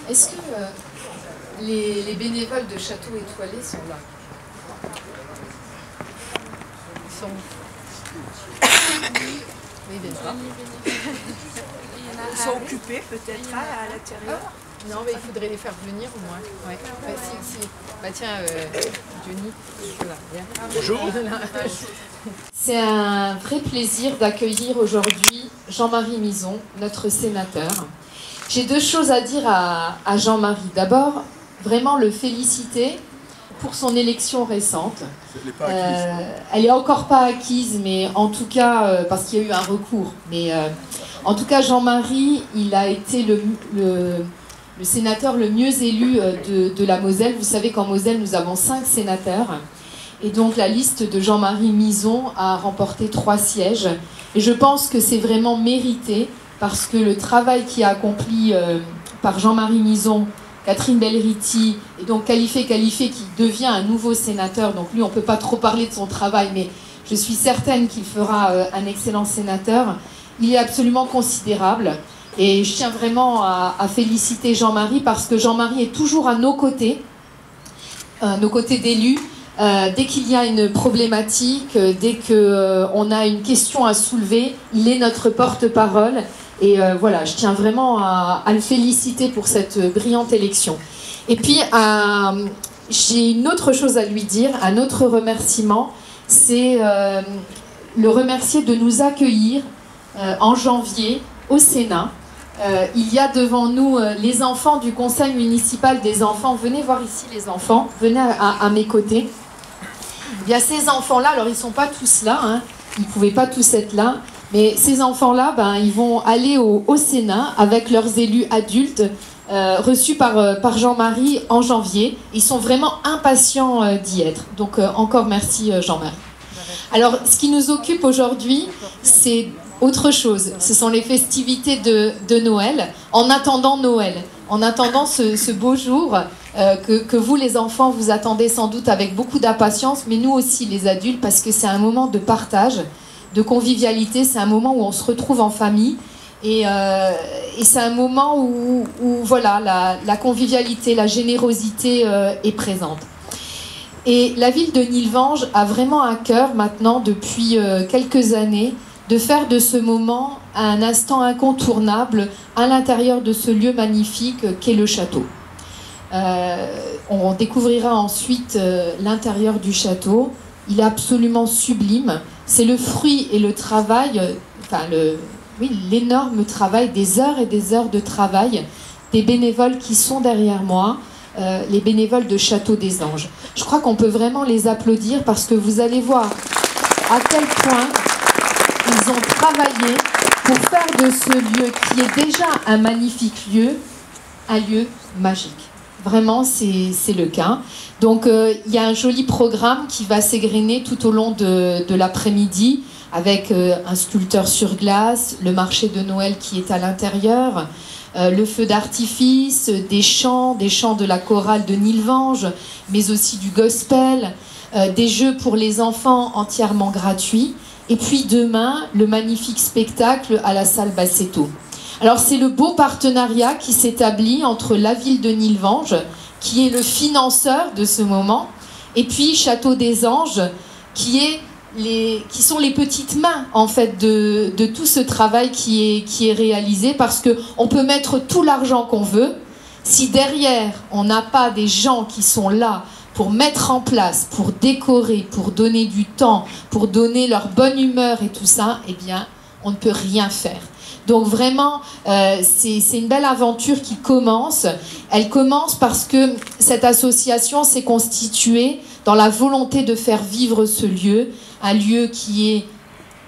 Est-ce que les bénévoles de Château Étoilé sont là? Ils sont... Oui, bien sûr. Ils sont occupés peut-être à l'intérieur. Non, mais il faudrait les faire venir au moins. Ouais. Bah, si. Bah tiens, Johnny, voilà, viens. Bonjour. C'est un vrai plaisir d'accueillir aujourd'hui Jean-Marie Mison, notre sénateur. J'ai deux choses à dire à Jean-Marie. D'abord, vraiment le féliciter pour son élection récente. Elle n'est encore pas acquise, mais en tout cas, parce qu'il y a eu un recours. Mais en tout cas, Jean-Marie, il a été le sénateur le mieux élu de la Moselle. Vous savez qu'en Moselle, nous avons 5 sénateurs. Et donc, la liste de Jean-Marie Mison a remporté 3 sièges. Et je pense que c'est vraiment mérité, parce que le travail qui est accompli par Jean-Marie Mison, Catherine Belriti, et donc Khalifé qui devient un nouveau sénateur. Donc lui, on ne peut pas trop parler de son travail, mais je suis certaine qu'il fera un excellent sénateur. Il est absolument considérable. Et je tiens vraiment à féliciter Jean-Marie, parce que Jean-Marie est toujours à nos côtés d'élus. Dès qu'il y a une problématique, dès qu'on a une question à soulever, il est notre porte-parole. Et voilà, je tiens vraiment à le féliciter pour cette brillante élection. Et puis, j'ai une autre chose à lui dire, un autre remerciement, c'est le remercier de nous accueillir en janvier au Sénat. Il y a devant nous les enfants du conseil municipal des enfants. Venez voir ici les enfants, venez à mes côtés. Il y a ces enfants-là, alors ils ne sont pas tous là, hein, ils ne pouvaient pas tous être là, mais ces enfants-là, ils vont aller au Sénat avec leurs élus adultes reçus par Jean-Marie en janvier. Ils sont vraiment impatients d'y être. Donc encore merci Jean-Marie. Alors ce qui nous occupe aujourd'hui, c'est autre chose. Ce sont les festivités de Noël, en attendant Noël, en attendant ce beau jour que vous les enfants vous attendez sans doute avec beaucoup d'impatience, mais nous aussi les adultes, parce que c'est un moment de partage, de convivialité, c'est un moment où on se retrouve en famille, et c'est un moment où voilà, la convivialité, la générosité est présente. Et la ville de Nilvange a vraiment à cœur maintenant, depuis quelques années, de faire de ce moment un instant incontournable à l'intérieur de ce lieu magnifique qu'est le château. On découvrira ensuite l'intérieur du château. Il est absolument sublime. C'est le fruit et le travail, l'énorme travail, des heures et des heures de travail des bénévoles qui sont derrière moi, les bénévoles de Château des Anges. Je crois qu'on peut vraiment les applaudir, parce que vous allez voir à quel point ils ont travaillé pour faire de ce lieu, qui est déjà un magnifique lieu, un lieu magique. Vraiment, c'est le cas. Donc, il y a un joli programme qui va s'égrener tout au long de l'après-midi, avec un sculpteur sur glace, le marché de Noël qui est à l'intérieur, le feu d'artifice, des chants de la chorale de Nilvange, mais aussi du gospel, des jeux pour les enfants entièrement gratuits. Et puis demain, le magnifique spectacle à la salle Bassetto. Alors c'est le beau partenariat qui s'établit entre la ville de Nilvange, qui est le financeur de ce moment, et puis Château des Anges, qui sont les petites mains en fait de tout ce travail qui est réalisé, parce qu'on peut mettre tout l'argent qu'on veut, si derrière on n'a pas des gens qui sont là pour mettre en place, pour décorer, pour donner du temps, pour donner leur bonne humeur et tout ça, eh bien, on ne peut rien faire. Donc vraiment, c'est une belle aventure qui commence. Elle commence parce que cette association s'est constituée dans la volonté de faire vivre ce lieu, un lieu qui est,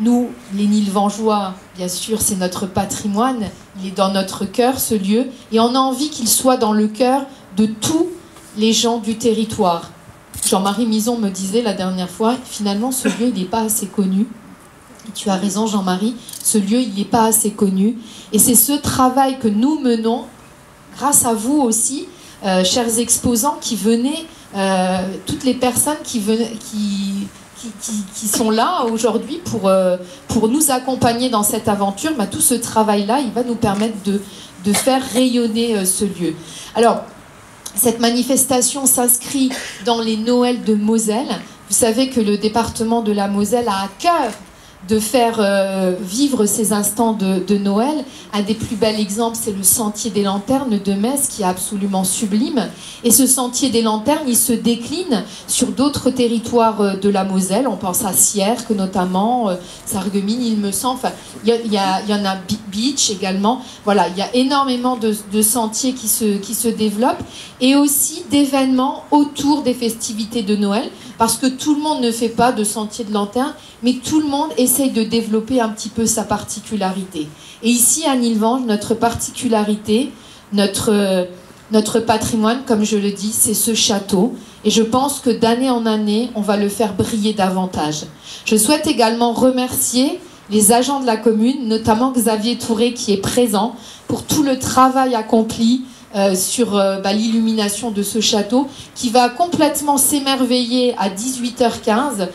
nous, les Nilvangeois, bien sûr, c'est notre patrimoine, il est dans notre cœur, ce lieu, et on a envie qu'il soit dans le cœur de tous les gens du territoire. Jean-Marie Mison me disait la dernière fois, finalement, ce lieu, il n'est pas assez connu. Et tu as raison, Jean-Marie, ce lieu, il n'est pas assez connu. Et c'est ce travail que nous menons, grâce à vous aussi, chers exposants, qui venez, toutes les personnes qui sont là aujourd'hui pour nous accompagner dans cette aventure. Tout ce travail-là, il va nous permettre de faire rayonner ce lieu. Alors, cette manifestation s'inscrit dans les Noëls de Moselle. Vous savez que le département de la Moselle a à cœur de faire vivre ces instants de Noël. Un des plus bels exemples, c'est le Sentier des Lanternes de Metz, qui est absolument sublime. Et ce Sentier des Lanternes, il se décline sur d'autres territoires de la Moselle. On pense à Sierck notamment, Sarreguemines, il me semble. Enfin, il y en a Beach également. Voilà, il y a énormément de sentiers qui se développent, et aussi d'événements autour des festivités de Noël, parce que tout le monde ne fait pas de Sentier de Lanterne, mais tout le monde essaye de développer un petit peu sa particularité. Et ici, à Nilvange, notre particularité, notre patrimoine, comme je le dis, c'est ce château. Et je pense que d'année en année, on va le faire briller davantage. Je souhaite également remercier les agents de la commune, notamment Xavier Touré qui est présent, pour tout le travail accompli sur l'illumination de ce château, qui va complètement s'émerveiller à 18h15,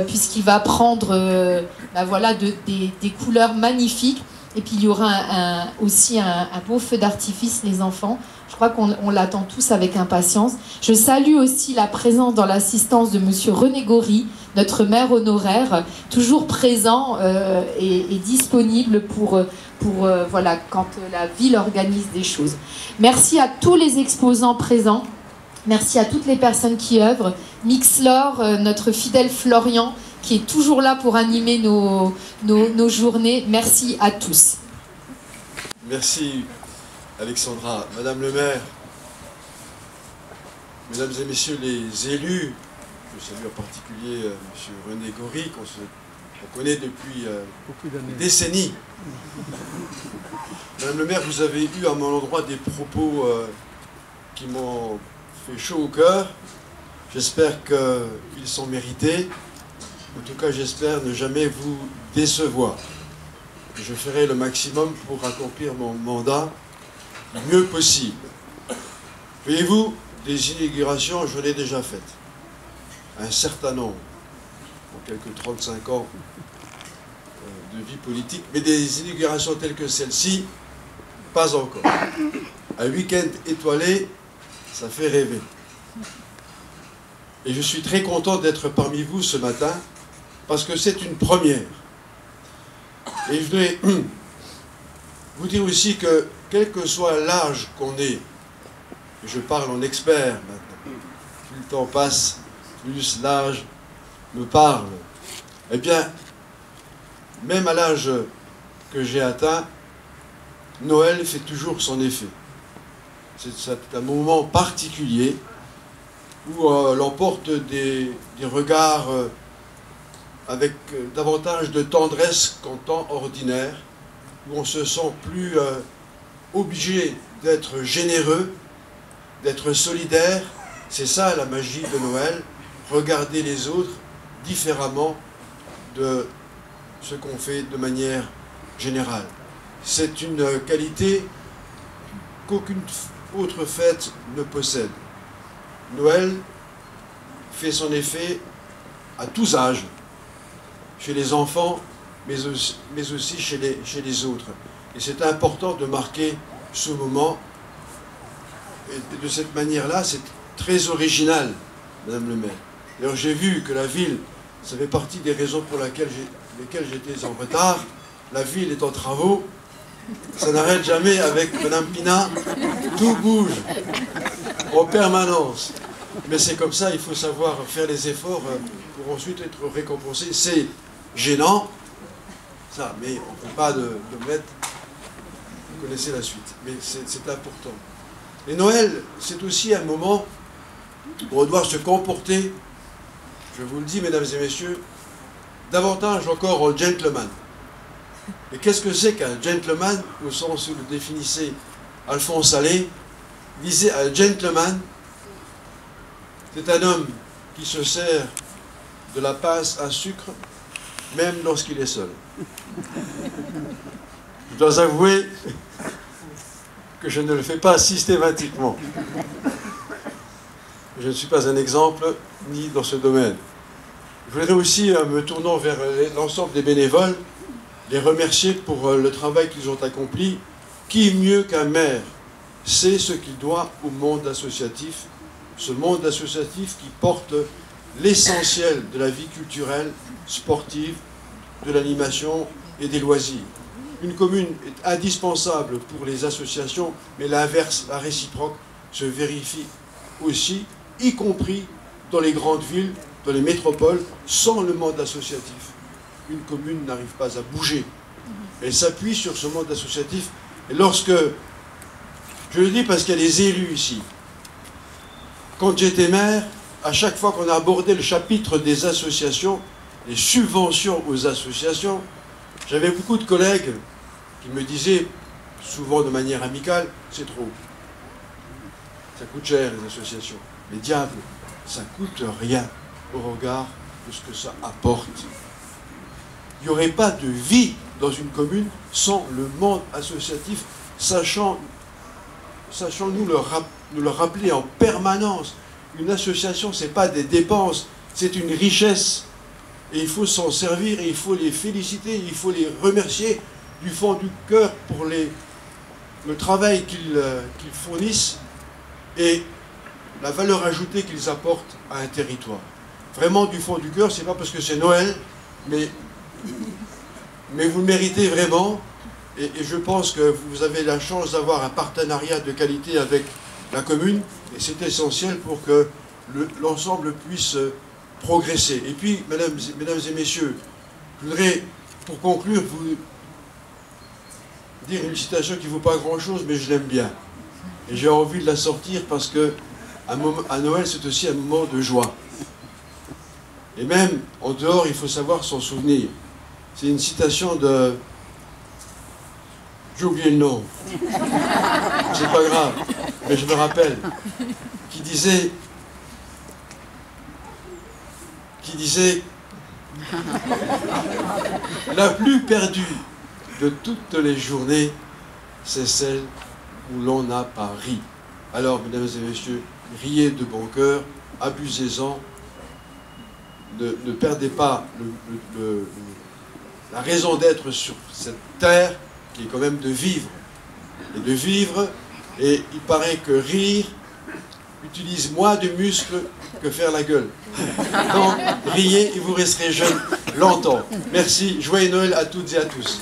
puisqu'il va prendre voilà, des couleurs magnifiques. Et puis il y aura aussi un beau feu d'artifice, les enfants. Je crois qu'on l'attend tous avec impatience. Je salue aussi la présence dans l'assistance de monsieur René Gory, notre maire honoraire, toujours présent et disponible pour voilà, quand la ville organise des choses. Merci à tous les exposants présents. Merci à toutes les personnes qui œuvrent. Mixlor, notre fidèle Florian, qui est toujours là pour animer nos journées. Merci à tous. Merci Alexandra. Madame le maire, mesdames et messieurs les élus, je salue en particulier monsieur René Gory, qu'on connaît depuis des décennies. Madame le maire, vous avez eu à mon endroit des propos qui m'ont fait chaud au cœur. J'espère qu'ils sont mérités. En tout cas, j'espère ne jamais vous décevoir. Je ferai le maximum pour accomplir mon mandat le mieux possible. Voyez-vous, des inaugurations, je l'ai déjà faites. Un certain nombre, en quelques 35 ans de vie politique, mais des inaugurations telles que celle-ci, pas encore. Un week-end étoilé, ça fait rêver. Et je suis très content d'être parmi vous ce matin, parce que c'est une première. Et je voudrais vous dire aussi que, quel que soit l'âge qu'on ait, et je parle en expert maintenant, plus le temps passe, plus l'âge me parle, eh bien, même à l'âge que j'ai atteint, Noël fait toujours son effet. C'est un moment particulier où l'on porte des regards avec davantage de tendresse qu'en temps ordinaire, où on se sent plus obligé d'être généreux, d'être solidaire. C'est ça la magie de Noël, regarder les autres différemment de ce qu'on fait de manière générale. C'est une qualité qu'aucune autre fête ne possède. Noël fait son effet à tous âges, chez les enfants, mais aussi chez les autres. Et c'est important de marquer ce moment. Et de cette manière-là, c'est très original, Madame le maire. D'ailleurs, j'ai vu que la ville, ça fait partie des raisons pour lesquelles j'étais en retard. La ville est en travaux. Ça n'arrête jamais avec Madame Pina. Tout bouge en permanence. Mais c'est comme ça, il faut savoir faire les efforts pour ensuite être récompensé. C'est gênant, ça, mais on ne peut pas de mettre. Vous connaissez la suite, mais c'est important. Et Noël, c'est aussi un moment où on doit se comporter, je vous le dis, mesdames et messieurs, davantage encore en gentleman. Et qu'est-ce que c'est qu'un gentleman, au sens où le définissait Alphonse Allais? Il disait un gentleman, c'est un homme qui se sert de la pince à sucre, même lorsqu'il est seul. Je dois avouer que je ne le fais pas systématiquement. Je ne suis pas un exemple, ni dans ce domaine. Je voudrais aussi, me tournant vers l'ensemble des bénévoles, les remercier pour le travail qu'ils ont accompli, Qui mieux qu'un maire sait ce qu'il doit au monde associatif, ce monde associatif qui porte l'essentiel de la vie culturelle, sportive, de l'animation et des loisirs. Une commune est indispensable pour les associations, mais l'inverse, la réciproque, se vérifie aussi, y compris dans les grandes villes, dans les métropoles. Sans le monde associatif, une commune n'arrive pas à bouger. Elle s'appuie sur ce monde associatif. Et lorsque, je le dis parce qu'il y a des élus ici, quand j'étais maire, à chaque fois qu'on a abordé le chapitre des associations, les subventions aux associations, j'avais beaucoup de collègues qui me disaient, souvent de manière amicale, c'est trop. Ça coûte cher les associations. Mais diable, ça coûte rien au regard de ce que ça apporte. Il n'y aurait pas de vie dans une commune sans le monde associatif, sachant nous le rappeler en permanence. Une association, ce n'est pas des dépenses, c'est une richesse. Et il faut s'en servir, et il faut les féliciter, il faut les remercier du fond du cœur pour le travail qu'ils fournissent et la valeur ajoutée qu'ils apportent à un territoire. Vraiment du fond du cœur, c'est pas parce que c'est Noël, mais vous le méritez vraiment. Et je pense que vous avez la chance d'avoir un partenariat de qualité avec la commune, et c'est essentiel pour que l'ensemble puisse progresser. Et puis, mesdames et messieurs, je voudrais, pour conclure, vous dire une citation qui ne vaut pas grand-chose, mais je l'aime bien. Et j'ai envie de la sortir parce que à Noël, c'est aussi un moment de joie. Et même en dehors, il faut savoir s'en souvenir. C'est une citation de... J'ai oublié le nom. C'est pas grave, mais je me rappelle. Qui disait la plus perdue de toutes les journées, c'est celle où l'on n'a pas ri. Alors, mesdames et messieurs, riez de bon cœur, abusez-en, ne perdez pas la raison d'être sur cette terre, qui est quand même de vivre. Et il paraît que rire utilise moins de muscles que faire la gueule. Donc, riez et vous resterez jeune longtemps. Merci, joyeux Noël à toutes et à tous.